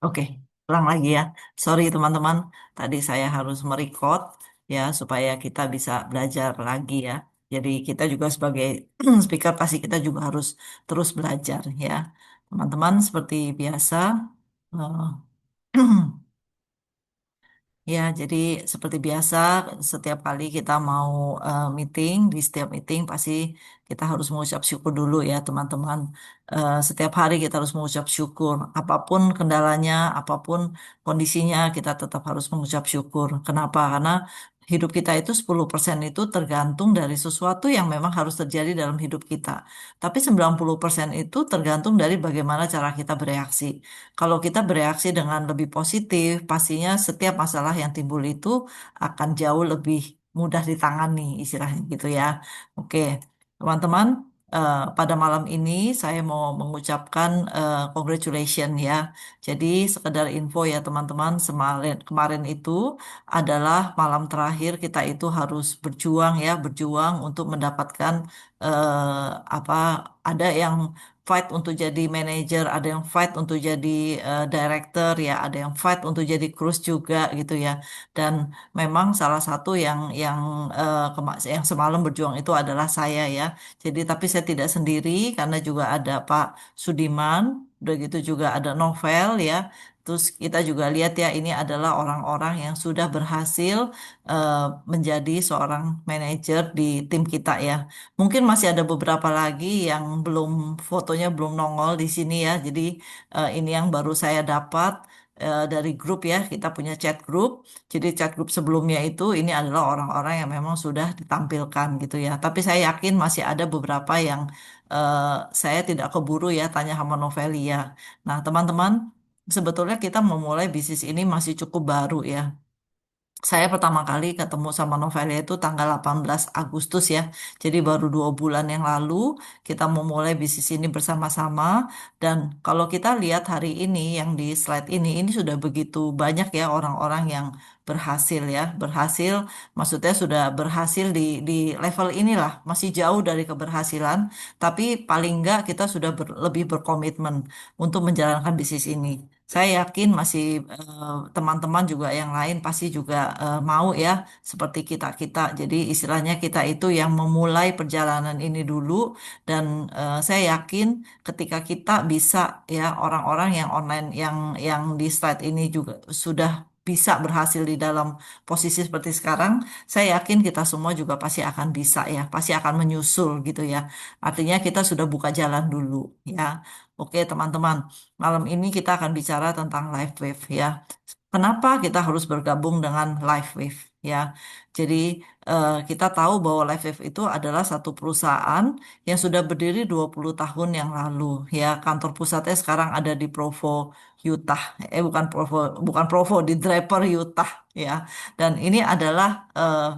Oke, ulang lagi ya. Sorry teman-teman, tadi saya harus merecord ya supaya kita bisa belajar lagi ya. Jadi kita juga sebagai speaker pasti kita juga harus terus belajar ya. Teman-teman seperti biasa. eh, Ya, jadi seperti biasa, setiap kali kita mau meeting, di setiap meeting pasti kita harus mengucap syukur dulu ya, teman-teman. Setiap hari kita harus mengucap syukur. Apapun kendalanya, apapun kondisinya, kita tetap harus mengucap syukur. Kenapa? Karena hidup kita itu 10% itu tergantung dari sesuatu yang memang harus terjadi dalam hidup kita. Tapi 90% itu tergantung dari bagaimana cara kita bereaksi. Kalau kita bereaksi dengan lebih positif, pastinya setiap masalah yang timbul itu akan jauh lebih mudah ditangani, istilahnya gitu ya. Oke, teman-teman, pada malam ini saya mau mengucapkan congratulations ya. Jadi sekedar info ya teman-teman, kemarin itu adalah malam terakhir kita itu harus berjuang ya, berjuang untuk mendapatkan apa ada yang fight untuk jadi manajer, ada yang fight untuk jadi director ya, ada yang fight untuk jadi cruise juga gitu ya. Dan memang salah satu yang semalam berjuang itu adalah saya ya. Jadi tapi saya tidak sendiri karena juga ada Pak Sudiman, udah gitu juga ada Novel ya. Terus kita juga lihat ya ini adalah orang-orang yang sudah berhasil eh, menjadi seorang manajer di tim kita ya. Mungkin masih ada beberapa lagi yang fotonya belum nongol di sini ya. Jadi ini yang baru saya dapat dari grup ya. Kita punya chat grup. Jadi chat grup sebelumnya itu ini adalah orang-orang yang memang sudah ditampilkan gitu ya. Tapi saya yakin masih ada beberapa yang eh, saya tidak keburu ya tanya sama Novelia. Nah, teman-teman, sebetulnya kita memulai bisnis ini masih cukup baru ya. Saya pertama kali ketemu sama Novelia itu tanggal 18 Agustus ya. Jadi baru 2 bulan yang lalu kita memulai bisnis ini bersama-sama. Dan kalau kita lihat hari ini yang di slide ini sudah begitu banyak ya orang-orang yang berhasil ya. Berhasil, maksudnya sudah berhasil di level inilah. Masih jauh dari keberhasilan. Tapi paling enggak kita sudah lebih berkomitmen untuk menjalankan bisnis ini. Saya yakin masih teman-teman juga yang lain pasti juga mau ya seperti kita-kita. Jadi istilahnya kita itu yang memulai perjalanan ini dulu dan saya yakin ketika kita bisa ya orang-orang yang online yang di slide ini juga sudah bisa berhasil di dalam posisi seperti sekarang, saya yakin kita semua juga pasti akan bisa ya, pasti akan menyusul gitu ya. Artinya kita sudah buka jalan dulu ya. Oke, teman-teman. Malam ini kita akan bicara tentang life wave ya. Kenapa kita harus bergabung dengan life wave ya? Jadi kita tahu bahwa life wave itu adalah satu perusahaan yang sudah berdiri 20 tahun yang lalu ya. Kantor pusatnya sekarang ada di Provo, Utah. Bukan Provo, di Draper, Utah ya. Dan ini adalah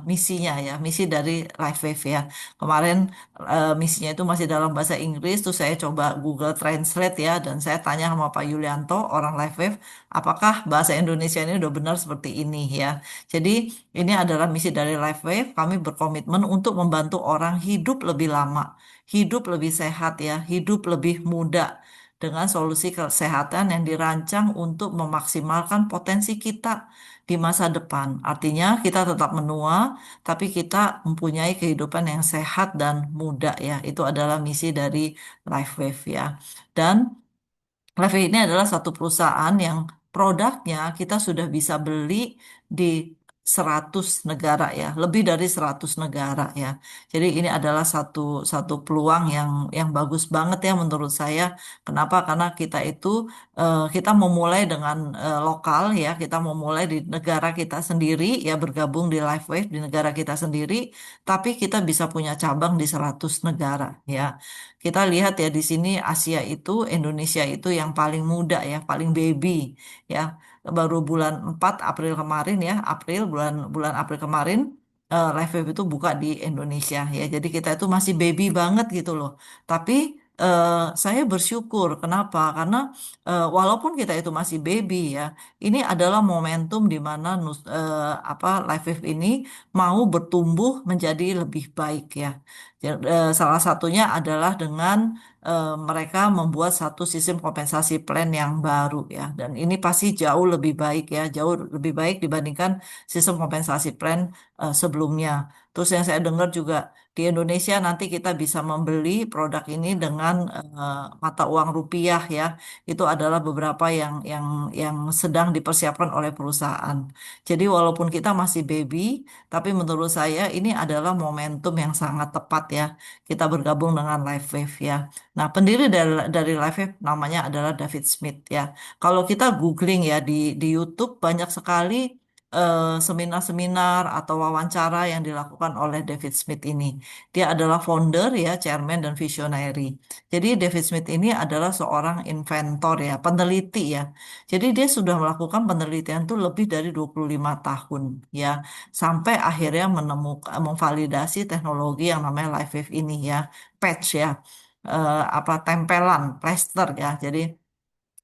misinya ya, misi dari life wave ya. Kemarin misinya itu masih dalam bahasa Inggris, terus saya coba Google Translate ya, dan saya tanya sama Pak Yulianto, orang LiveWave, apakah bahasa Indonesia ini udah benar seperti ini ya. Jadi ini adalah misi dari LiveWave, kami berkomitmen untuk membantu orang hidup lebih lama, hidup lebih sehat ya, hidup lebih muda, dengan solusi kesehatan yang dirancang untuk memaksimalkan potensi kita di masa depan. Artinya kita tetap menua, tapi kita mempunyai kehidupan yang sehat dan muda ya. Itu adalah misi dari LifeWave ya. Dan LifeWave ini adalah satu perusahaan yang produknya kita sudah bisa beli di 100 negara ya, lebih dari 100 negara ya. Jadi ini adalah satu satu peluang yang bagus banget ya menurut saya. Kenapa? Karena kita itu kita memulai dengan lokal ya, kita memulai di negara kita sendiri ya, bergabung di LifeWave di negara kita sendiri, tapi kita bisa punya cabang di 100 negara ya. Kita lihat ya di sini Asia itu Indonesia itu yang paling muda ya, paling baby ya. Baru bulan 4 April kemarin ya, bulan bulan April kemarin Live Web itu buka di Indonesia ya. Jadi kita itu masih baby banget gitu loh. Tapi saya bersyukur. Kenapa? Karena walaupun kita itu masih baby ya, ini adalah momentum di mana apa Life Wave ini mau bertumbuh menjadi lebih baik ya. Salah satunya adalah dengan mereka membuat satu sistem kompensasi plan yang baru ya, dan ini pasti jauh lebih baik ya, jauh lebih baik dibandingkan sistem kompensasi plan sebelumnya. Terus yang saya dengar juga di Indonesia nanti kita bisa membeli produk ini dengan mata uang rupiah ya. Itu adalah beberapa yang sedang dipersiapkan oleh perusahaan. Jadi walaupun kita masih baby, tapi menurut saya ini adalah momentum yang sangat tepat ya. Kita bergabung dengan LifeWave ya. Nah, pendiri dari LifeWave namanya adalah David Smith ya. Kalau kita googling ya di YouTube banyak sekali seminar-seminar atau wawancara yang dilakukan oleh David Smith ini. Dia adalah founder ya, chairman dan visionary. Jadi David Smith ini adalah seorang inventor ya, peneliti ya. Jadi dia sudah melakukan penelitian tuh lebih dari 25 tahun ya, sampai akhirnya menemukan memvalidasi teknologi yang namanya LifeWave ini ya, patch ya. Apa tempelan, plester ya. Jadi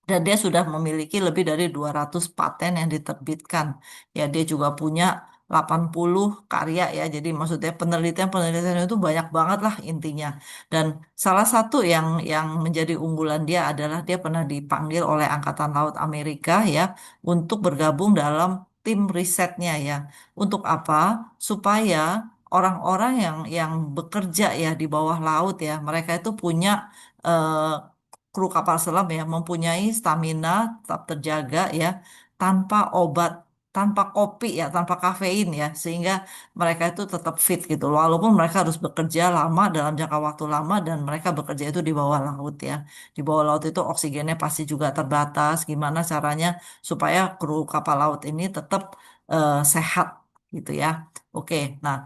dan dia sudah memiliki lebih dari 200 paten yang diterbitkan. Ya, dia juga punya 80 karya ya. Jadi maksudnya penelitian-penelitian itu banyak banget lah intinya. Dan salah satu yang menjadi unggulan dia adalah dia pernah dipanggil oleh Angkatan Laut Amerika ya untuk bergabung dalam tim risetnya ya. Untuk apa? Supaya orang-orang yang bekerja ya di bawah laut ya, mereka itu punya eh, kru kapal selam ya mempunyai stamina tetap terjaga ya tanpa obat, tanpa kopi ya, tanpa kafein ya, sehingga mereka itu tetap fit gitu. Walaupun mereka harus bekerja lama dalam jangka waktu lama dan mereka bekerja itu di bawah laut ya. Di bawah laut itu oksigennya pasti juga terbatas. Gimana caranya supaya kru kapal laut ini tetap sehat gitu ya. Oke, nah.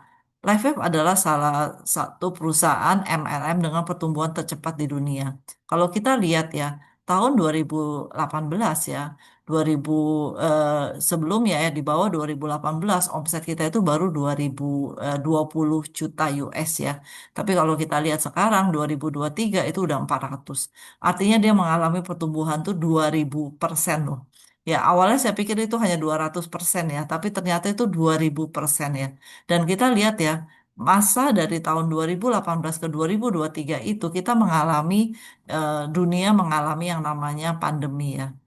LifeWave adalah salah satu perusahaan MLM dengan pertumbuhan tercepat di dunia. Kalau kita lihat ya, tahun 2018 ya, 2000 sebelumnya ya di bawah 2018 omset kita itu baru 2020 juta US ya. Tapi kalau kita lihat sekarang 2023 itu udah 400. Artinya dia mengalami pertumbuhan tuh 2000% loh. Ya, awalnya saya pikir itu hanya 200% ya, tapi ternyata itu 2000% ya. Dan kita lihat ya, masa dari tahun 2018 ke 2023 itu kita mengalami dunia mengalami yang namanya pandemi ya.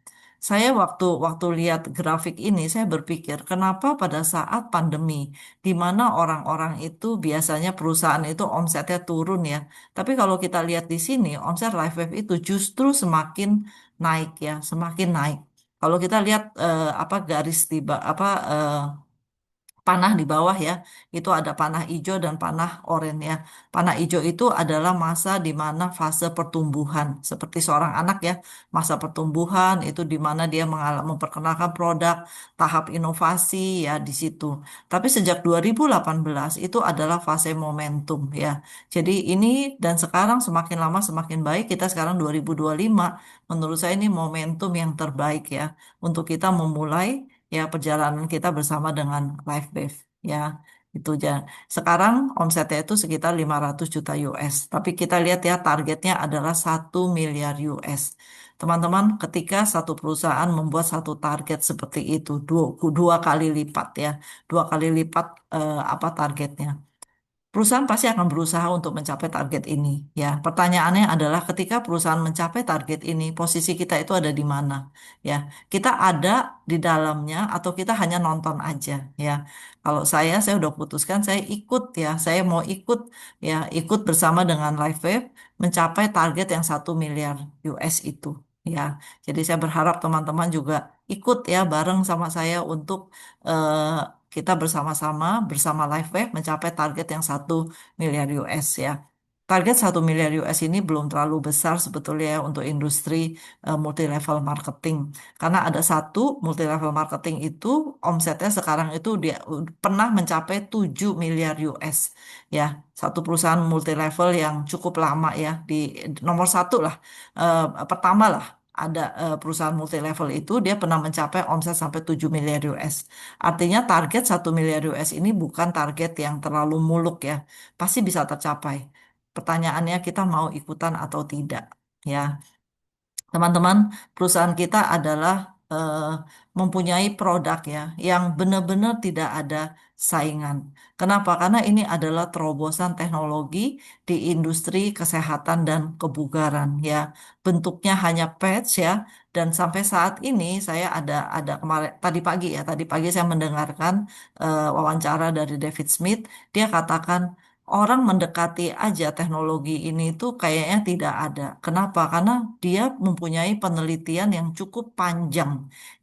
Saya waktu waktu lihat grafik ini, saya berpikir, kenapa pada saat pandemi, di mana orang-orang itu biasanya perusahaan itu omsetnya turun ya. Tapi kalau kita lihat di sini, omset LifeWave itu justru semakin naik ya, semakin naik. Kalau kita lihat apa garis tiba apa panah di bawah ya, itu ada panah hijau dan panah oranye ya. Panah hijau itu adalah masa di mana fase pertumbuhan, seperti seorang anak ya, masa pertumbuhan itu di mana dia memperkenalkan produk, tahap inovasi ya di situ. Tapi sejak 2018 itu adalah fase momentum ya. Jadi ini dan sekarang semakin lama semakin baik, kita sekarang 2025, menurut saya ini momentum yang terbaik ya untuk kita memulai ya perjalanan kita bersama dengan LifeBev ya itu aja. Sekarang omsetnya itu sekitar 500 juta US. Tapi kita lihat ya targetnya adalah 1 miliar US. Teman-teman, ketika satu perusahaan membuat satu target seperti itu, dua kali lipat ya, dua kali lipat apa targetnya. Perusahaan pasti akan berusaha untuk mencapai target ini. Ya, pertanyaannya adalah ketika perusahaan mencapai target ini, posisi kita itu ada di mana? Ya, kita ada di dalamnya atau kita hanya nonton aja? Ya, kalau saya udah putuskan, saya ikut ya, saya mau ikut ya, ikut bersama dengan LifeWave mencapai target yang 1 miliar US itu. Ya, jadi saya berharap teman-teman juga ikut ya bareng sama saya untuk kita bersama-sama bersama LifeWave mencapai target yang 1 miliar US ya. Target 1 miliar US ini belum terlalu besar sebetulnya ya untuk industri multi level marketing. Karena ada satu multi level marketing itu omsetnya sekarang itu dia pernah mencapai 7 miliar US ya. Satu perusahaan multi level yang cukup lama ya di nomor satu lah, pertama lah ada perusahaan multi level itu dia pernah mencapai omset sampai 7 miliar US. Artinya target 1 miliar US ini bukan target yang terlalu muluk ya. Pasti bisa tercapai. Pertanyaannya kita mau ikutan atau tidak. Ya, teman-teman, perusahaan kita adalah mempunyai produk ya yang benar-benar tidak ada saingan. Kenapa? Karena ini adalah terobosan teknologi di industri kesehatan dan kebugaran ya. Bentuknya hanya patch ya. Dan sampai saat ini saya ada kemarin tadi pagi saya mendengarkan wawancara dari David Smith. Dia katakan orang mendekati aja teknologi ini tuh kayaknya tidak ada. Kenapa? Karena dia mempunyai penelitian yang cukup panjang.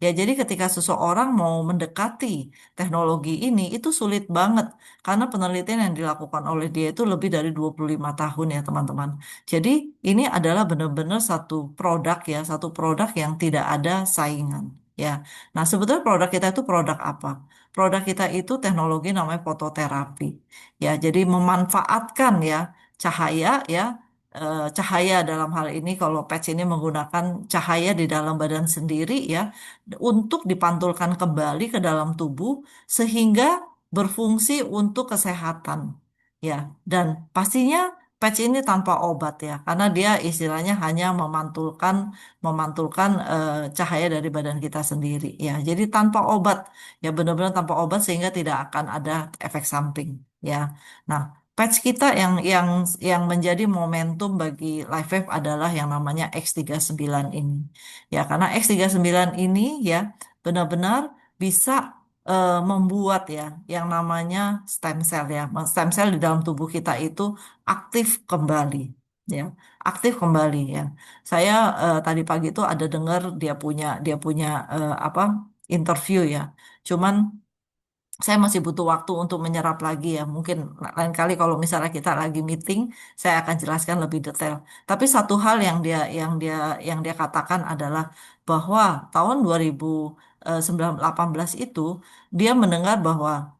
Ya, jadi ketika seseorang mau mendekati teknologi ini itu sulit banget karena penelitian yang dilakukan oleh dia itu lebih dari 25 tahun ya, teman-teman. Jadi, ini adalah benar-benar satu produk ya, satu produk yang tidak ada saingan. Ya, nah sebetulnya produk kita itu produk apa? Produk kita itu teknologi namanya fototerapi. Ya, jadi memanfaatkan ya cahaya ya cahaya dalam hal ini kalau patch ini menggunakan cahaya di dalam badan sendiri ya untuk dipantulkan kembali ke dalam tubuh sehingga berfungsi untuk kesehatan. Ya, dan pastinya patch ini tanpa obat ya karena dia istilahnya hanya memantulkan cahaya dari badan kita sendiri ya. Jadi tanpa obat ya benar-benar tanpa obat sehingga tidak akan ada efek samping ya. Nah, patch kita yang menjadi momentum bagi LifeWave adalah yang namanya X39 ini. Ya, karena X39 ini ya benar-benar bisa membuat ya yang namanya stem cell ya. Stem cell di dalam tubuh kita itu aktif kembali ya, aktif kembali ya. Saya tadi pagi itu ada dengar dia punya apa interview ya. Cuman saya masih butuh waktu untuk menyerap lagi ya. Mungkin lain kali kalau misalnya kita lagi meeting, saya akan jelaskan lebih detail. Tapi satu hal yang dia katakan adalah bahwa tahun 2018 itu dia mendengar bahwa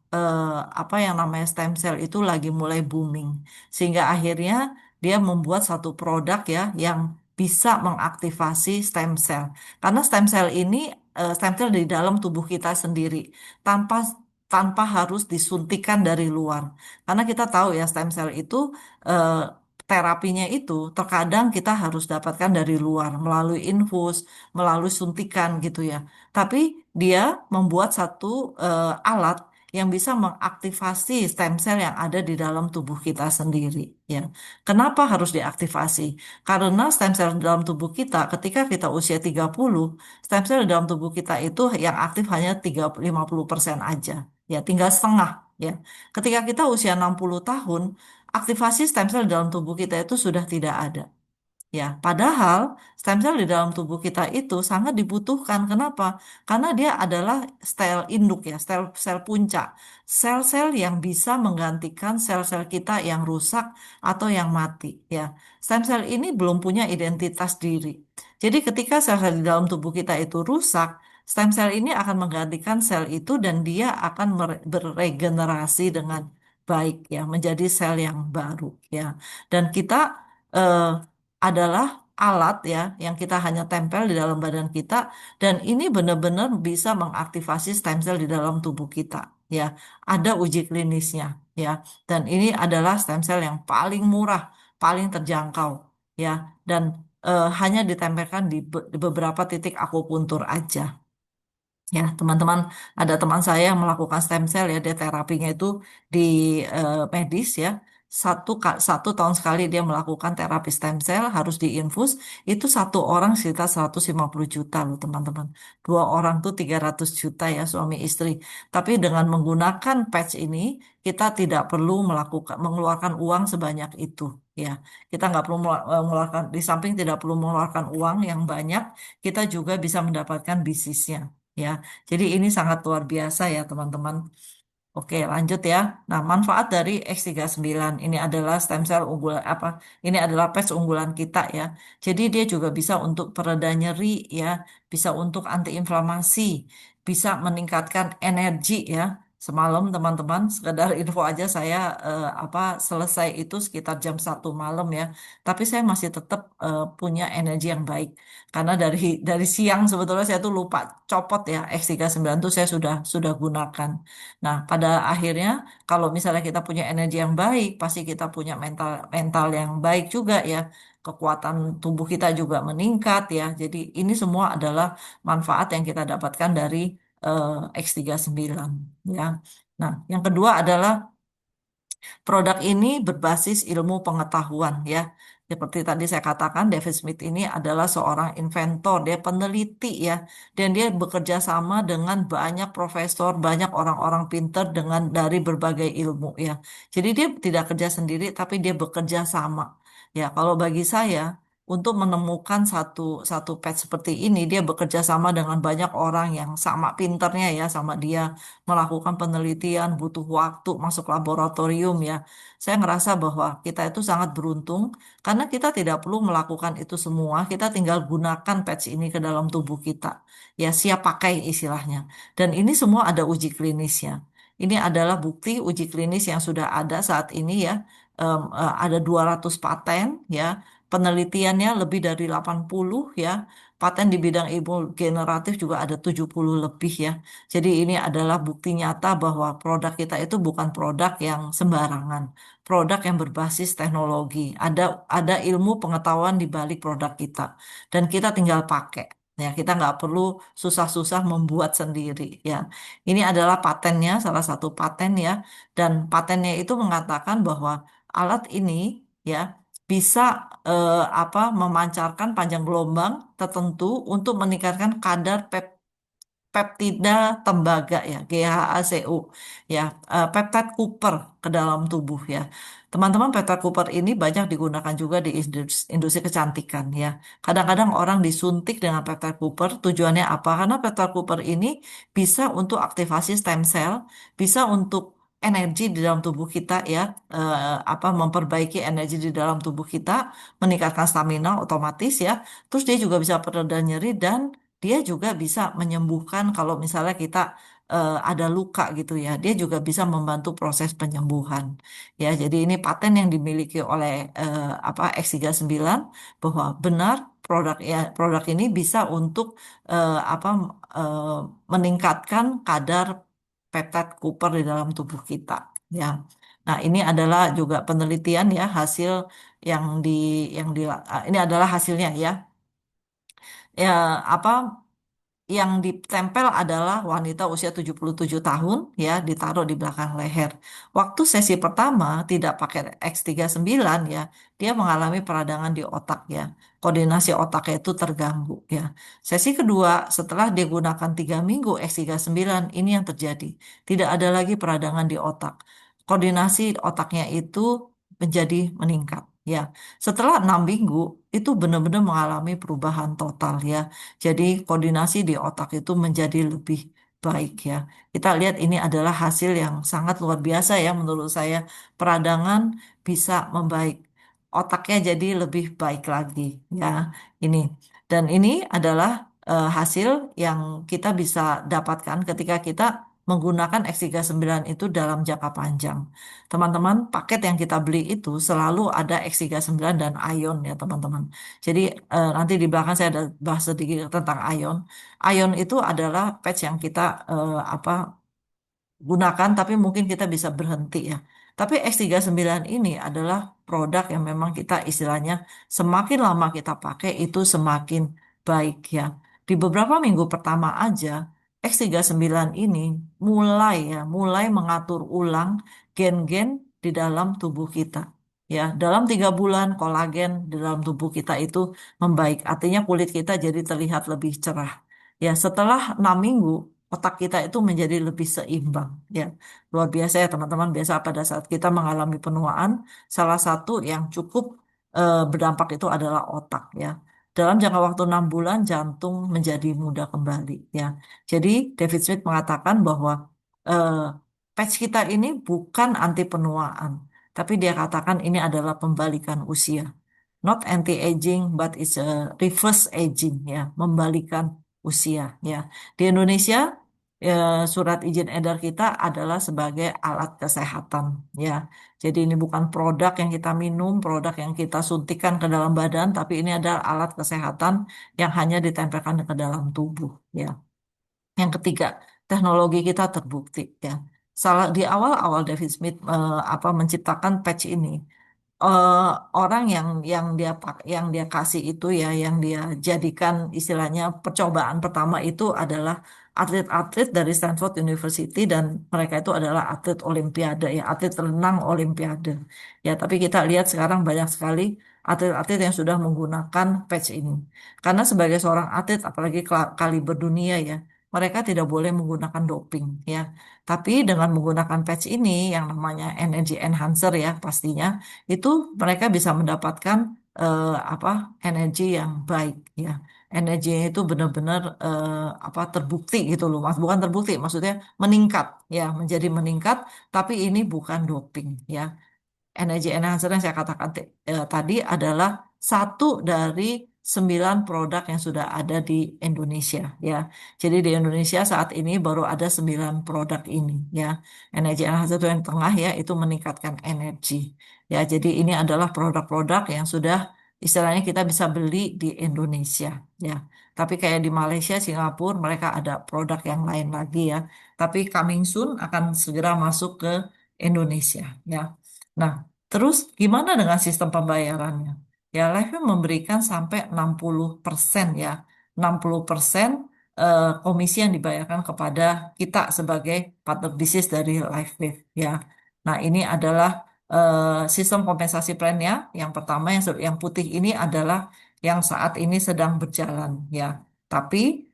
apa yang namanya stem cell itu lagi mulai booming. Sehingga akhirnya dia membuat satu produk ya yang bisa mengaktifasi stem cell. Karena stem cell di dalam tubuh kita sendiri tanpa tanpa harus disuntikan dari luar. Karena kita tahu ya stem cell itu eh, terapinya itu terkadang kita harus dapatkan dari luar melalui infus, melalui suntikan gitu ya. Tapi dia membuat satu alat yang bisa mengaktifasi stem cell yang ada di dalam tubuh kita sendiri ya. Kenapa harus diaktifasi? Karena stem cell di dalam tubuh kita ketika kita usia 30, stem cell di dalam tubuh kita itu yang aktif hanya 50% aja. Ya, tinggal setengah ya. Ketika kita usia 60 tahun, aktivasi stem cell dalam tubuh kita itu sudah tidak ada. Ya, padahal stem cell di dalam tubuh kita itu sangat dibutuhkan. Kenapa? Karena dia adalah sel induk ya, sel puncak. Sel-sel yang bisa menggantikan sel-sel kita yang rusak atau yang mati. Ya, stem cell ini belum punya identitas diri. Jadi ketika sel-sel di dalam tubuh kita itu rusak, stem cell ini akan menggantikan sel itu dan dia akan beregenerasi dengan baik ya, menjadi sel yang baru ya. Dan kita eh, adalah alat ya yang kita hanya tempel di dalam badan kita dan ini benar-benar bisa mengaktifasi stem cell di dalam tubuh kita ya. Ada uji klinisnya ya. Dan ini adalah stem cell yang paling murah, paling terjangkau ya dan hanya ditempelkan di beberapa titik akupuntur aja. Ya, teman-teman, ada teman saya yang melakukan stem cell ya, dia terapinya itu di medis ya. Satu tahun sekali dia melakukan terapi stem cell, harus diinfus, itu satu orang sekitar 150 juta loh teman-teman. Dua orang tuh 300 juta ya suami istri. Tapi dengan menggunakan patch ini, kita tidak perlu mengeluarkan uang sebanyak itu. Ya, kita nggak perlu mengeluarkan, di samping tidak perlu mengeluarkan uang yang banyak, kita juga bisa mendapatkan bisnisnya. Ya, jadi ini sangat luar biasa ya teman-teman. Oke, lanjut ya. Nah, manfaat dari X39 ini adalah stem cell unggulan apa? Ini adalah patch unggulan kita ya. Jadi dia juga bisa untuk pereda nyeri ya, bisa untuk antiinflamasi, bisa meningkatkan energi ya, semalam teman-teman, sekedar info aja saya apa selesai itu sekitar jam 1 malam ya. Tapi saya masih tetap punya energi yang baik karena dari siang sebetulnya saya tuh lupa copot ya X39 tuh saya sudah gunakan. Nah, pada akhirnya kalau misalnya kita punya energi yang baik, pasti kita punya mental mental yang baik juga ya. Kekuatan tubuh kita juga meningkat ya. Jadi ini semua adalah manfaat yang kita dapatkan dari X39 ya. Nah, yang kedua adalah produk ini berbasis ilmu pengetahuan ya. Seperti tadi saya katakan, David Smith ini adalah seorang inventor, dia peneliti ya, dan dia bekerja sama dengan banyak profesor, banyak orang-orang pinter dengan dari berbagai ilmu ya. Jadi dia tidak kerja sendiri, tapi dia bekerja sama. Ya, kalau bagi saya, untuk menemukan satu satu pet seperti ini, dia bekerja sama dengan banyak orang yang sama pinternya ya, sama dia melakukan penelitian, butuh waktu masuk laboratorium ya. Saya ngerasa bahwa kita itu sangat beruntung karena kita tidak perlu melakukan itu semua, kita tinggal gunakan patch ini ke dalam tubuh kita. Ya, siap pakai istilahnya. Dan ini semua ada uji klinisnya. Ini adalah bukti uji klinis yang sudah ada saat ini ya. Ada 200 paten ya. Penelitiannya lebih dari 80 ya. Paten di bidang ilmu generatif juga ada 70 lebih ya. Jadi ini adalah bukti nyata bahwa produk kita itu bukan produk yang sembarangan, produk yang berbasis teknologi. Ada ilmu pengetahuan di balik produk kita, dan kita tinggal pakai. Ya, kita nggak perlu susah-susah membuat sendiri. Ya, ini adalah patennya, salah satu paten ya, dan patennya itu mengatakan bahwa alat ini ya bisa memancarkan panjang gelombang tertentu untuk meningkatkan kadar peptida tembaga ya GHACU ya peptide Cooper ke dalam tubuh ya. Teman-teman peptide Cooper ini banyak digunakan juga di industri kecantikan ya. Kadang-kadang orang disuntik dengan peptide Cooper tujuannya apa? Karena peptide Cooper ini bisa untuk aktivasi stem cell, bisa untuk energi di dalam tubuh kita ya, memperbaiki energi di dalam tubuh kita, meningkatkan stamina otomatis ya. Terus dia juga bisa pereda nyeri dan dia juga bisa menyembuhkan kalau misalnya kita ada luka gitu ya. Dia juga bisa membantu proses penyembuhan. Ya, jadi ini paten yang dimiliki oleh X39 bahwa benar produk ini bisa untuk eh, apa eh, meningkatkan kadar peptide Cooper di dalam tubuh kita. Ya. Nah, ini adalah juga penelitian ya hasil yang di ini adalah hasilnya ya. Ya, apa yang ditempel adalah wanita usia 77 tahun ya ditaruh di belakang leher. Waktu sesi pertama tidak pakai X39 ya, dia mengalami peradangan di otak ya. Koordinasi otaknya itu terganggu ya. Sesi kedua setelah dia gunakan 3 minggu X39 ini yang terjadi. Tidak ada lagi peradangan di otak. Koordinasi otaknya itu menjadi meningkat ya. Setelah 6 minggu itu benar-benar mengalami perubahan total ya. Jadi koordinasi di otak itu menjadi lebih baik ya. Kita lihat ini adalah hasil yang sangat luar biasa ya menurut saya. Peradangan bisa membaik. Otaknya jadi lebih baik lagi ya. Ini. Dan ini adalah hasil yang kita bisa dapatkan ketika kita menggunakan X39 itu dalam jangka panjang. Teman-teman, paket yang kita beli itu selalu ada X39 dan ion ya teman-teman. Jadi nanti di belakang saya ada bahas sedikit tentang ion. Ion itu adalah patch yang kita gunakan, tapi mungkin kita bisa berhenti ya. Tapi X39 ini adalah produk yang memang kita istilahnya semakin lama kita pakai itu semakin baik ya. Di beberapa minggu pertama aja, X39 ini mulai mengatur ulang gen-gen di dalam tubuh kita. Ya, dalam 3 bulan kolagen di dalam tubuh kita itu membaik. Artinya kulit kita jadi terlihat lebih cerah. Ya, setelah 6 minggu otak kita itu menjadi lebih seimbang ya luar biasa ya teman-teman biasa pada saat kita mengalami penuaan salah satu yang cukup berdampak itu adalah otak ya dalam jangka waktu 6 bulan jantung menjadi muda kembali ya jadi David Smith mengatakan bahwa eh, patch kita ini bukan anti penuaan tapi dia katakan ini adalah pembalikan usia not anti-aging but it's a reverse aging ya membalikan usia ya di Indonesia surat izin edar kita adalah sebagai alat kesehatan, ya. Jadi ini bukan produk yang kita minum, produk yang kita suntikan ke dalam badan, tapi ini adalah alat kesehatan yang hanya ditempelkan ke dalam tubuh, ya. Yang ketiga, teknologi kita terbukti, ya. Salah di awal-awal David Smith menciptakan patch ini, eh, orang yang dia kasih itu ya, yang dia jadikan istilahnya percobaan pertama itu adalah atlet-atlet dari Stanford University, dan mereka itu adalah atlet Olimpiade, ya, atlet renang Olimpiade. Ya, tapi kita lihat sekarang banyak sekali atlet-atlet yang sudah menggunakan patch ini. Karena sebagai seorang atlet, apalagi kaliber dunia, ya, mereka tidak boleh menggunakan doping, ya. Tapi dengan menggunakan patch ini yang namanya energy enhancer, ya, pastinya itu mereka bisa mendapatkan apa energi yang baik, ya. Energinya itu benar-benar terbukti gitu loh, Mas. Bukan terbukti, maksudnya meningkat, ya, menjadi meningkat, tapi ini bukan doping, ya. Energy enhancer yang saya katakan tadi adalah satu dari 9 produk yang sudah ada di Indonesia, ya. Jadi di Indonesia saat ini baru ada 9 produk ini, ya. Energy enhancer itu yang tengah, ya, itu meningkatkan energi. Ya, jadi ini adalah produk-produk yang sudah istilahnya kita bisa beli di Indonesia, ya. Tapi kayak di Malaysia, Singapura, mereka ada produk yang lain lagi, ya. Tapi coming soon akan segera masuk ke Indonesia, ya. Nah, terus gimana dengan sistem pembayarannya? Ya, Liveway memberikan sampai 60%, ya. 60% komisi yang dibayarkan kepada kita sebagai partner bisnis dari Liveway, ya. Nah, ini adalah sistem kompensasi plan-nya. Yang pertama yang putih ini adalah yang saat ini sedang berjalan, ya. Tapi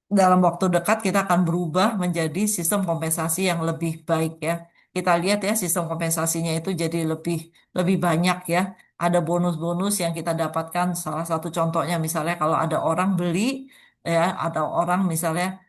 dalam waktu dekat kita akan berubah menjadi sistem kompensasi yang lebih baik, ya. Kita lihat ya sistem kompensasinya itu jadi lebih lebih banyak, ya. Ada bonus-bonus yang kita dapatkan. Salah satu contohnya misalnya kalau ada orang beli, ya, ada orang misalnya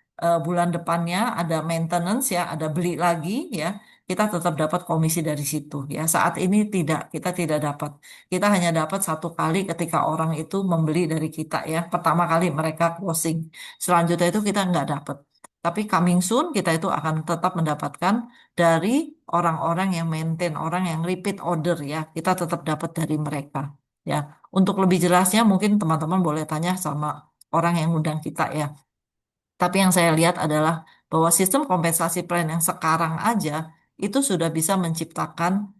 bulan depannya ada maintenance, ya, ada beli lagi, ya. Kita tetap dapat komisi dari situ, ya. Saat ini tidak, kita tidak dapat. Kita hanya dapat satu kali ketika orang itu membeli dari kita, ya. Pertama kali mereka closing. Selanjutnya itu kita nggak dapat. Tapi coming soon kita itu akan tetap mendapatkan dari orang-orang yang maintain, orang yang repeat order, ya. Kita tetap dapat dari mereka. Ya, untuk lebih jelasnya mungkin teman-teman boleh tanya sama orang yang undang kita, ya. Tapi yang saya lihat adalah bahwa sistem kompensasi plan yang sekarang aja itu sudah bisa menciptakan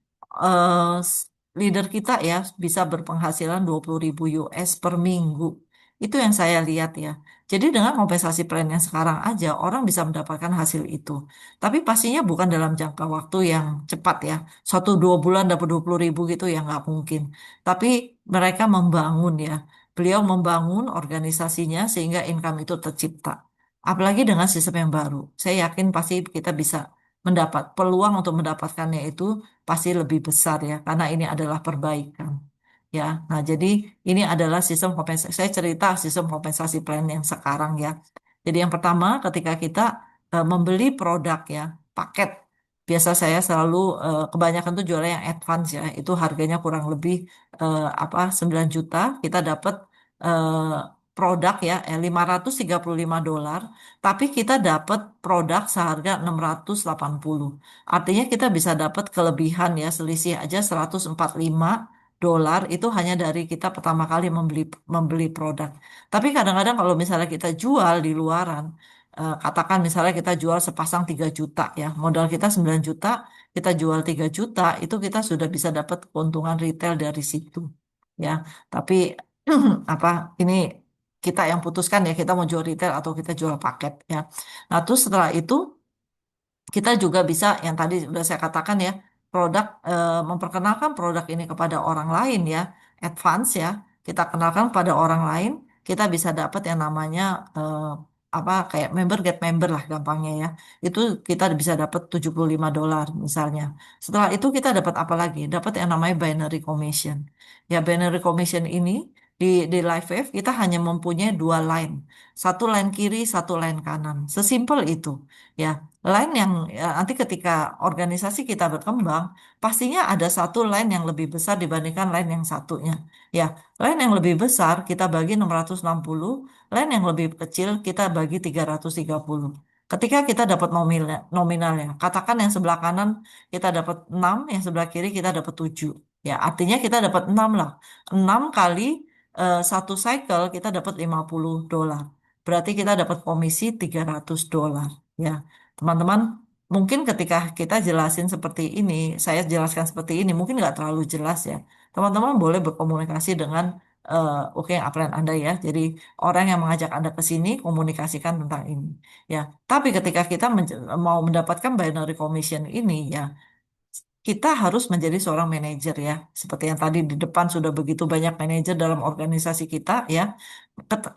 leader kita, ya, bisa berpenghasilan 20.000 US per minggu. Itu yang saya lihat, ya. Jadi dengan kompensasi plan yang sekarang aja orang bisa mendapatkan hasil itu. Tapi pastinya bukan dalam jangka waktu yang cepat, ya. 1-2 bulan dapat 20.000 gitu ya nggak mungkin. Tapi mereka membangun, ya. Beliau membangun organisasinya sehingga income itu tercipta. Apalagi dengan sistem yang baru. Saya yakin pasti kita bisa mendapat peluang untuk mendapatkannya itu pasti lebih besar, ya, karena ini adalah perbaikan. Ya, nah jadi ini adalah sistem kompensasi. Saya cerita sistem kompensasi plan yang sekarang, ya. Jadi yang pertama ketika kita membeli produk, ya, paket. Biasa saya selalu kebanyakan tuh jualnya yang advance, ya. Itu harganya kurang lebih 9 juta. Kita dapat produk, ya, $535, tapi kita dapat produk seharga 680. Artinya kita bisa dapat kelebihan, ya, selisih aja $145 itu hanya dari kita pertama kali membeli membeli produk. Tapi kadang-kadang kalau misalnya kita jual di luaran, katakan misalnya kita jual sepasang 3 juta, ya, modal kita 9 juta, kita jual 3 juta, itu kita sudah bisa dapat keuntungan retail dari situ. Ya, tapi apa ini kita yang putuskan, ya, kita mau jual retail atau kita jual paket, ya. Nah, terus setelah itu kita juga bisa yang tadi sudah saya katakan, ya, produk memperkenalkan produk ini kepada orang lain, ya, advance, ya, kita kenalkan pada orang lain, kita bisa dapat yang namanya kayak member get member lah gampangnya, ya. Itu kita bisa dapat $75 misalnya. Setelah itu kita dapat apa lagi? Dapat yang namanya binary commission. Ya, binary commission ini di LiveWave kita hanya mempunyai 2 line. Satu line kiri, satu line kanan. Sesimpel itu. Ya, line yang nanti ketika organisasi kita berkembang, pastinya ada satu line yang lebih besar dibandingkan line yang satunya. Ya, line yang lebih besar kita bagi 660, line yang lebih kecil kita bagi 330. Ketika kita dapat nominalnya, katakan yang sebelah kanan kita dapat 6, yang sebelah kiri kita dapat 7. Ya, artinya kita dapat 6 lah. 6 kali satu cycle kita dapat $50. Berarti kita dapat komisi $300. Ya, teman-teman, mungkin ketika kita jelasin seperti ini, saya jelaskan seperti ini, mungkin nggak terlalu jelas ya. Teman-teman boleh berkomunikasi dengan oke, upline Anda ya. Jadi orang yang mengajak Anda ke sini komunikasikan tentang ini. Ya, tapi ketika kita mau mendapatkan binary commission ini ya, kita harus menjadi seorang manajer ya. Seperti yang tadi di depan sudah begitu banyak manajer dalam organisasi kita ya.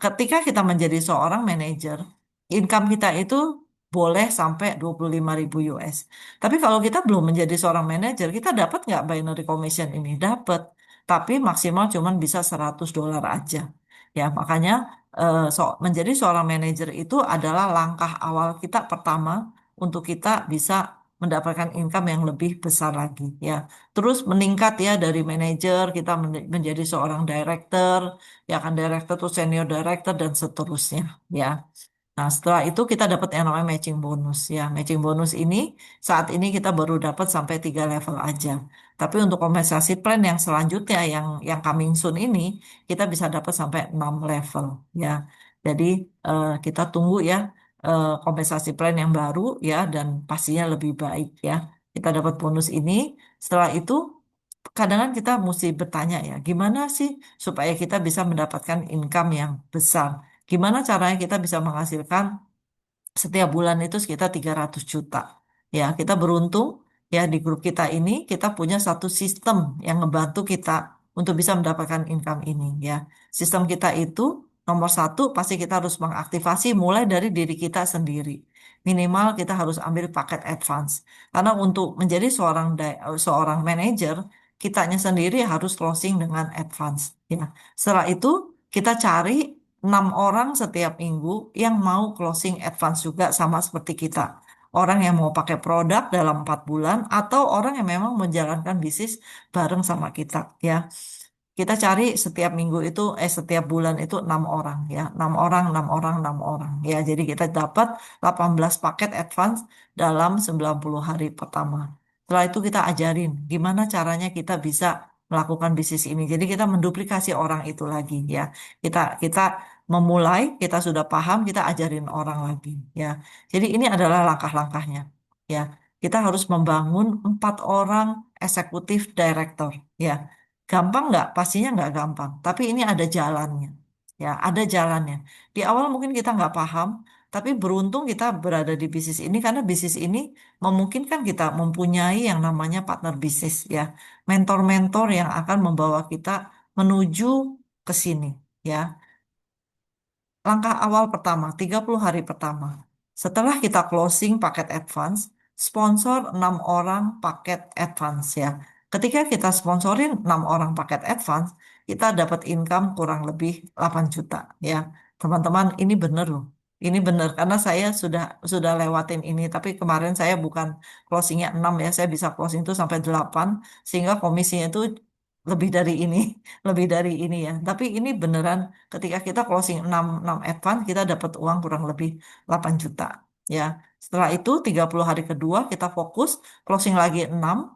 Ketika kita menjadi seorang manajer, income kita itu boleh sampai 25.000 US. Tapi kalau kita belum menjadi seorang manajer, kita dapat nggak binary commission ini? Dapat. Tapi maksimal cuma bisa $100 aja. Ya, makanya menjadi seorang manajer itu adalah langkah awal kita pertama untuk kita bisa mendapatkan income yang lebih besar lagi ya. Terus meningkat ya dari manajer kita menjadi seorang director, ya kan director tuh senior director dan seterusnya ya. Nah, setelah itu kita dapat yang namanya matching bonus ya. Matching bonus ini saat ini kita baru dapat sampai 3 level aja. Tapi untuk kompensasi plan yang selanjutnya yang coming soon ini kita bisa dapat sampai 6 level ya. Jadi kita tunggu ya kompensasi plan yang baru ya dan pastinya lebih baik ya. Kita dapat bonus ini. Setelah itu kadang-kadang kita mesti bertanya ya, gimana sih supaya kita bisa mendapatkan income yang besar? Gimana caranya kita bisa menghasilkan setiap bulan itu sekitar 300 juta. Ya, kita beruntung ya di grup kita ini kita punya satu sistem yang ngebantu kita untuk bisa mendapatkan income ini ya. Sistem kita itu nomor satu pasti kita harus mengaktifasi mulai dari diri kita sendiri. Minimal kita harus ambil paket advance. Karena untuk menjadi seorang manajer, kitanya sendiri harus closing dengan advance ya. Setelah itu kita cari 6 orang setiap minggu yang mau closing advance juga sama seperti kita. Orang yang mau pakai produk dalam 4 bulan atau orang yang memang menjalankan bisnis bareng sama kita ya. Kita cari setiap minggu itu, setiap bulan itu 6 orang ya. 6 orang, 6 orang, 6 orang. Ya, jadi kita dapat 18 paket advance dalam 90 hari pertama. Setelah itu kita ajarin gimana caranya kita bisa melakukan bisnis ini. Jadi kita menduplikasi orang itu lagi ya. Kita memulai, kita sudah paham, kita ajarin orang lagi ya. Jadi ini adalah langkah-langkahnya ya. Kita harus membangun 4 orang eksekutif director ya. Gampang nggak? Pastinya nggak gampang. Tapi ini ada jalannya. Ya, ada jalannya. Di awal mungkin kita nggak paham, tapi beruntung kita berada di bisnis ini karena bisnis ini memungkinkan kita mempunyai yang namanya partner bisnis ya. Mentor-mentor yang akan membawa kita menuju ke sini ya. Langkah awal pertama, 30 hari pertama. Setelah kita closing paket advance, sponsor 6 orang paket advance ya. Ketika kita sponsorin 6 orang paket advance, kita dapat income kurang lebih 8 juta ya. Teman-teman, ini bener loh. Ini bener karena saya sudah lewatin ini, tapi kemarin saya bukan closingnya 6 ya, saya bisa closing itu sampai 8 sehingga komisinya itu lebih dari ini, lebih dari ini ya. Tapi ini beneran ketika kita closing 6 advance, kita dapat uang kurang lebih 8 juta. Ya, setelah itu 30 hari kedua kita fokus closing lagi 6.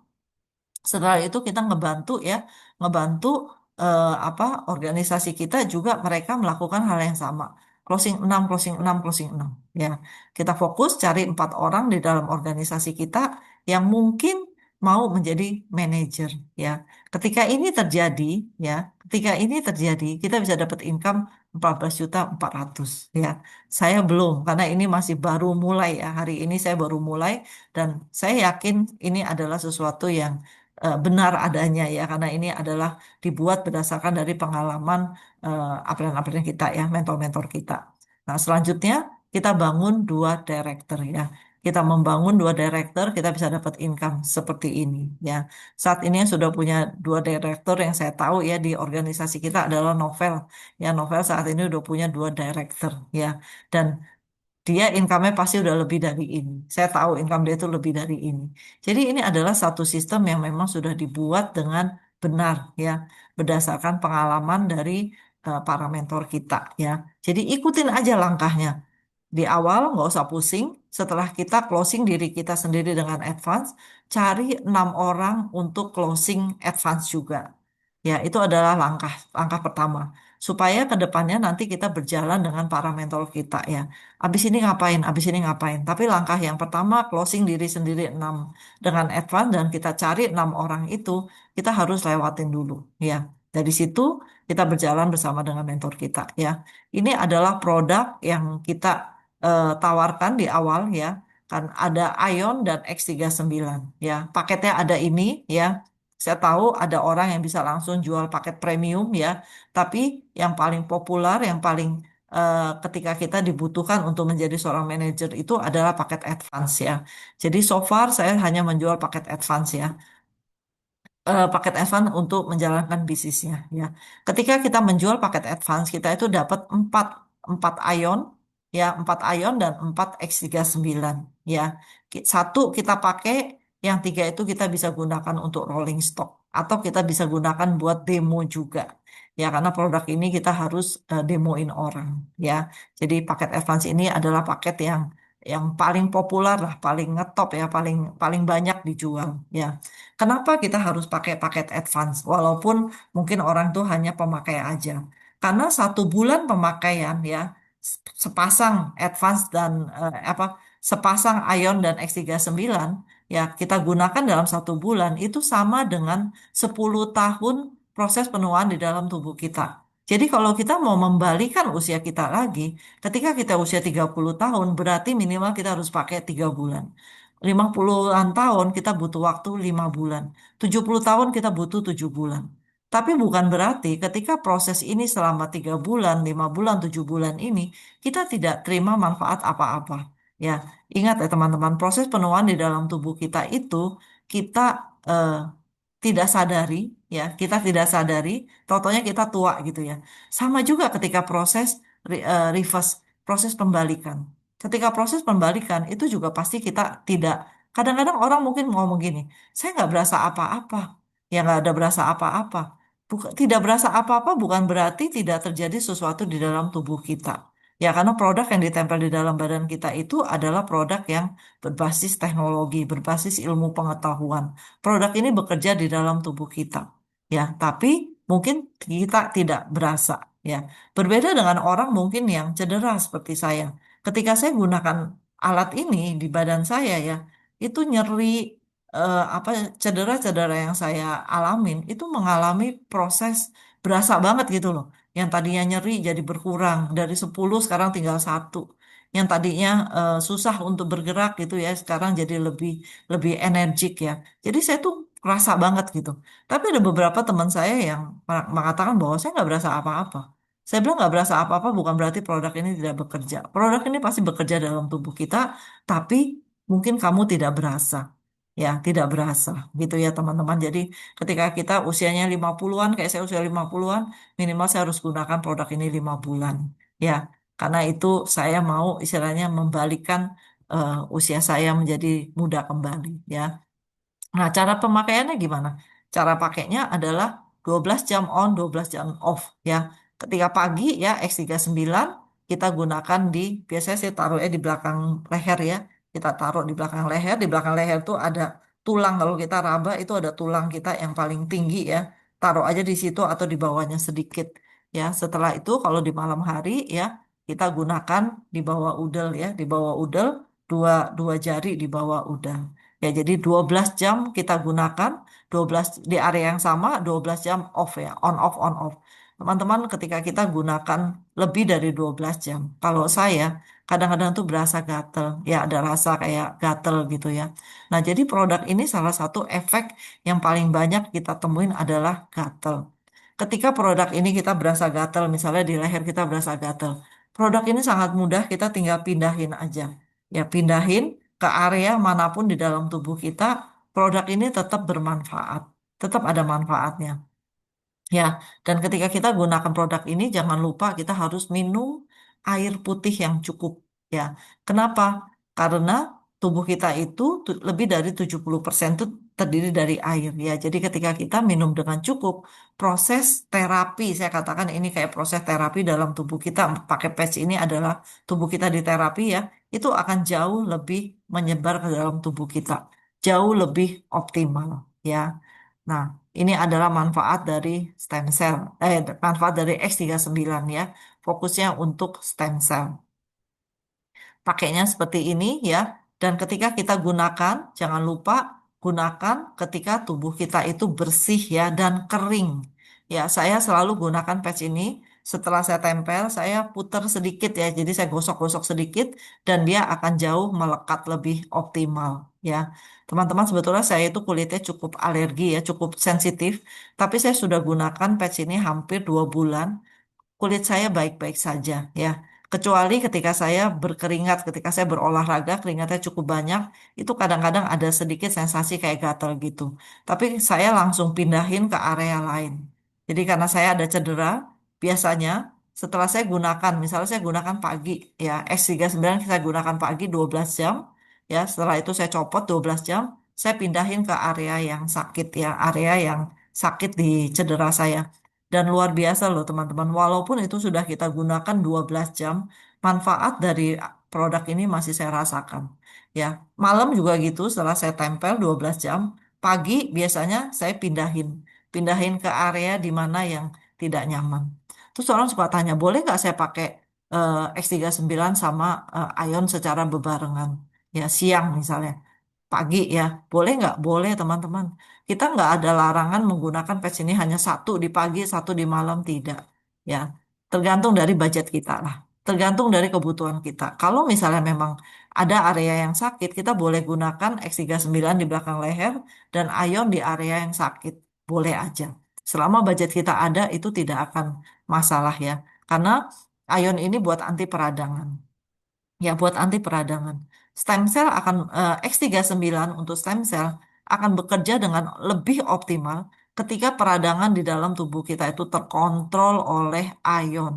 Setelah itu kita ngebantu ya, ngebantu apa organisasi kita juga mereka melakukan hal yang sama. Closing 6, closing 6, closing 6. Ya, kita fokus cari 4 orang di dalam organisasi kita yang mungkin mau menjadi manajer. Ya, ketika ini terjadi, ya, ketika ini terjadi, kita bisa dapat income 14.400.000. Ya, saya belum karena ini masih baru mulai ya. Hari ini saya baru mulai dan saya yakin ini adalah sesuatu yang benar adanya ya karena ini adalah dibuat berdasarkan dari pengalaman upline-upline kita ya mentor-mentor kita. Nah selanjutnya kita bangun 2 director ya. Kita membangun 2 director kita bisa dapat income seperti ini ya. Saat ini yang sudah punya 2 director yang saya tahu ya di organisasi kita adalah Novel. Ya Novel saat ini udah punya 2 director ya. Dan dia income-nya pasti udah lebih dari ini. Saya tahu income dia itu lebih dari ini. Jadi ini adalah satu sistem yang memang sudah dibuat dengan benar ya, berdasarkan pengalaman dari para mentor kita ya. Jadi ikutin aja langkahnya. Di awal nggak usah pusing. Setelah kita closing diri kita sendiri dengan advance, cari 6 orang untuk closing advance juga. Ya, itu adalah langkah langkah pertama. Supaya ke depannya nanti kita berjalan dengan para mentor kita ya. Abis ini ngapain, abis ini ngapain. Tapi langkah yang pertama closing diri sendiri 6 dengan advance dan kita cari 6 orang itu kita harus lewatin dulu ya. Dari situ kita berjalan bersama dengan mentor kita ya. Ini adalah produk yang kita tawarkan di awal ya. Kan ada Ion dan X39 ya. Paketnya ada ini ya. Saya tahu ada orang yang bisa langsung jual paket premium ya. Tapi yang paling populer, yang paling ketika kita dibutuhkan untuk menjadi seorang manajer itu adalah paket advance ya. Jadi so far saya hanya menjual paket advance ya, paket advance untuk menjalankan bisnisnya ya. Ketika kita menjual paket advance kita itu dapat 4 4 ion ya, 4 ion dan 4 X39 ya. Satu kita pakai, yang tiga itu kita bisa gunakan untuk rolling stock atau kita bisa gunakan buat demo juga. Ya, karena produk ini kita harus demoin orang ya. Jadi paket advance ini adalah paket yang paling populer lah, paling ngetop ya, paling paling banyak dijual ya. Kenapa kita harus pakai paket advance? Walaupun mungkin orang tuh hanya pemakai aja. Karena 1 bulan pemakaian ya, sepasang advance dan sepasang Ion dan X39 ya kita gunakan dalam 1 bulan itu sama dengan 10 tahun proses penuaan di dalam tubuh kita. Jadi kalau kita mau membalikan usia kita lagi, ketika kita usia 30 tahun, berarti minimal kita harus pakai 3 bulan. 50-an tahun kita butuh waktu 5 bulan. 70 tahun kita butuh 7 bulan. Tapi bukan berarti ketika proses ini selama 3 bulan, 5 bulan, 7 bulan ini, kita tidak terima manfaat apa-apa. Ya, ingat ya teman-teman, proses penuaan di dalam tubuh kita itu, kita eh, tidak sadari, ya, kita tidak sadari, totonya kita tua gitu ya. Sama juga ketika proses reverse, proses pembalikan. Ketika proses pembalikan itu juga pasti kita tidak. Kadang-kadang orang mungkin ngomong gini, saya nggak berasa apa-apa, ya nggak ada berasa apa-apa. Tidak berasa apa-apa bukan berarti tidak terjadi sesuatu di dalam tubuh kita. Ya, karena produk yang ditempel di dalam badan kita itu adalah produk yang berbasis teknologi, berbasis ilmu pengetahuan. Produk ini bekerja di dalam tubuh kita. Ya, tapi mungkin kita tidak berasa. Ya, berbeda dengan orang mungkin yang cedera seperti saya. Ketika saya gunakan alat ini di badan saya ya, itu nyeri, cedera-cedera yang saya alamin itu mengalami proses berasa banget gitu loh. Yang tadinya nyeri jadi berkurang dari 10 sekarang tinggal satu. Yang tadinya susah untuk bergerak gitu ya, sekarang jadi lebih lebih energik ya. Jadi saya tuh kerasa banget gitu. Tapi ada beberapa teman saya yang mengatakan bahwa saya nggak berasa apa-apa. Saya bilang nggak berasa apa-apa bukan berarti produk ini tidak bekerja. Produk ini pasti bekerja dalam tubuh kita, tapi mungkin kamu tidak berasa. Ya, tidak berasa gitu ya teman-teman. Jadi ketika kita usianya 50-an, kayak saya usia 50-an, minimal saya harus gunakan produk ini 5 bulan. Ya, karena itu saya mau istilahnya membalikan usia saya menjadi muda kembali ya. Nah, cara pemakaiannya gimana? Cara pakainya adalah 12 jam on, 12 jam off ya. Ketika pagi ya X39 kita gunakan biasanya saya taruhnya di belakang leher ya. Kita taruh di belakang leher. Di belakang leher tuh ada tulang, kalau kita raba itu ada tulang kita yang paling tinggi ya. Taruh aja di situ atau di bawahnya sedikit ya. Setelah itu kalau di malam hari ya kita gunakan di bawah udel ya, di bawah udel, dua dua jari di bawah udel. Ya, jadi 12 jam kita gunakan, 12 di area yang sama, 12 jam off ya, on off on off. Teman-teman, ketika kita gunakan lebih dari 12 jam, kalau saya kadang-kadang tuh berasa gatel, ya ada rasa kayak gatel gitu ya. Nah, jadi produk ini salah satu efek yang paling banyak kita temuin adalah gatel. Ketika produk ini kita berasa gatel, misalnya di leher kita berasa gatel, produk ini sangat mudah, kita tinggal pindahin aja. Ya, pindahin ke area manapun di dalam tubuh kita, produk ini tetap bermanfaat, tetap ada manfaatnya. Ya, dan ketika kita gunakan produk ini, jangan lupa kita harus minum air putih yang cukup. Ya, kenapa? Karena tubuh kita itu lebih dari 70% itu terdiri dari air ya. Jadi ketika kita minum dengan cukup, proses terapi, saya katakan ini kayak proses terapi dalam tubuh kita, pakai patch ini adalah tubuh kita diterapi ya, itu akan jauh lebih menyebar ke dalam tubuh kita, jauh lebih optimal ya. Nah, ini adalah manfaat dari stem cell, manfaat dari X39 ya, fokusnya untuk stem cell. Pakainya seperti ini ya. Dan ketika kita gunakan, jangan lupa gunakan ketika tubuh kita itu bersih ya dan kering. Ya, saya selalu gunakan patch ini. Setelah saya tempel, saya putar sedikit ya. Jadi saya gosok-gosok sedikit dan dia akan jauh melekat lebih optimal ya. Teman-teman, sebetulnya saya itu kulitnya cukup alergi ya, cukup sensitif. Tapi saya sudah gunakan patch ini hampir 2 bulan, kulit saya baik-baik saja ya. Kecuali ketika saya berkeringat, ketika saya berolahraga, keringatnya cukup banyak, itu kadang-kadang ada sedikit sensasi kayak gatal gitu. Tapi saya langsung pindahin ke area lain. Jadi karena saya ada cedera, biasanya setelah saya gunakan, misalnya saya gunakan pagi, ya X39 saya gunakan pagi 12 jam, ya setelah itu saya copot 12 jam, saya pindahin ke area yang sakit ya, area yang sakit di cedera saya. Dan luar biasa loh teman-teman, walaupun itu sudah kita gunakan 12 jam, manfaat dari produk ini masih saya rasakan. Ya, malam juga gitu setelah saya tempel 12 jam, pagi biasanya saya pindahin ke area di mana yang tidak nyaman. Terus orang suka tanya, boleh nggak saya pakai X39 sama ion secara bebarengan? Ya, siang misalnya pagi ya. Boleh nggak? Boleh teman-teman. Kita nggak ada larangan menggunakan patch ini hanya satu di pagi, satu di malam, tidak. Ya, tergantung dari budget kita lah. Tergantung dari kebutuhan kita. Kalau misalnya memang ada area yang sakit, kita boleh gunakan X39 di belakang leher dan ion di area yang sakit. Boleh aja. Selama budget kita ada, itu tidak akan masalah ya. Karena ion ini buat anti peradangan. Ya, buat anti peradangan. Stem cell akan X39 untuk stem cell akan bekerja dengan lebih optimal ketika peradangan di dalam tubuh kita itu terkontrol oleh ion.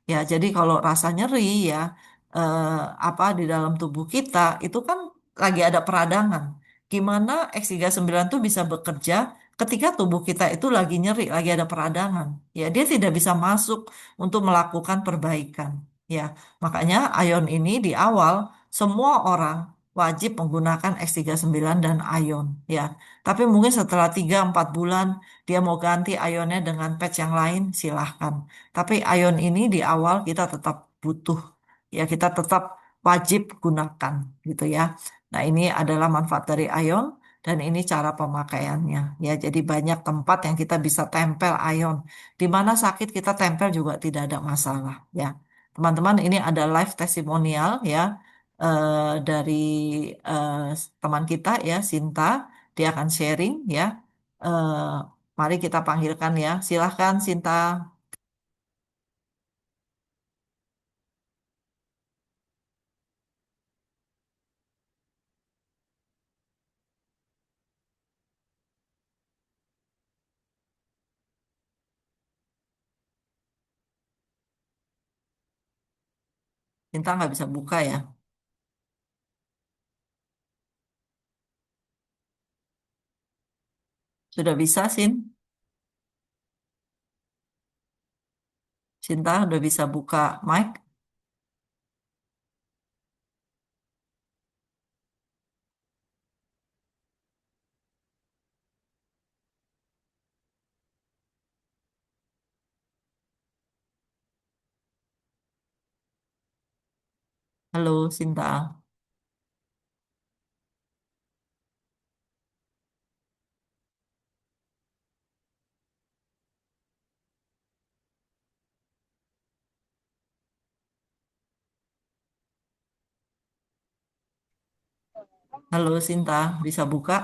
Ya, jadi kalau rasa nyeri ya eh, apa di dalam tubuh kita itu kan lagi ada peradangan. Gimana X39 itu bisa bekerja ketika tubuh kita itu lagi nyeri, lagi ada peradangan. Ya, dia tidak bisa masuk untuk melakukan perbaikan. Ya, makanya ion ini di awal semua orang wajib menggunakan X39 dan ion ya. Tapi mungkin setelah 3-4 bulan dia mau ganti ionnya dengan patch yang lain silahkan. Tapi ion ini di awal kita tetap butuh ya, kita tetap wajib gunakan gitu ya. Nah, ini adalah manfaat dari ion dan ini cara pemakaiannya ya. Jadi banyak tempat yang kita bisa tempel ion. Di mana sakit kita tempel juga tidak ada masalah ya. Teman-teman, ini ada live testimonial ya dari eh, teman kita ya, Sinta. Dia akan sharing ya. Eh, Mari kita panggilkan ya. Silahkan Sinta. Sinta nggak bisa buka ya. Sudah bisa, Sin? Sinta udah bisa buka mic. Halo, Sinta. Halo, Sinta. Bisa buka?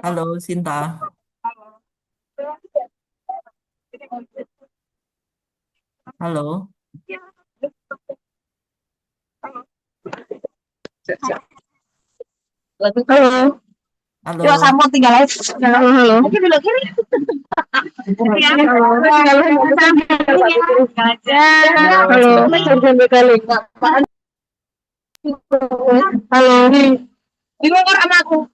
Halo, Sinta. Halo. Halo, Halo. Yuk, kamu tinggal aja. Halo, halo. Oke, belok kiri. Ya. Halo, Halo, selamat. sampai kali. Halo. Di bawah sama aku.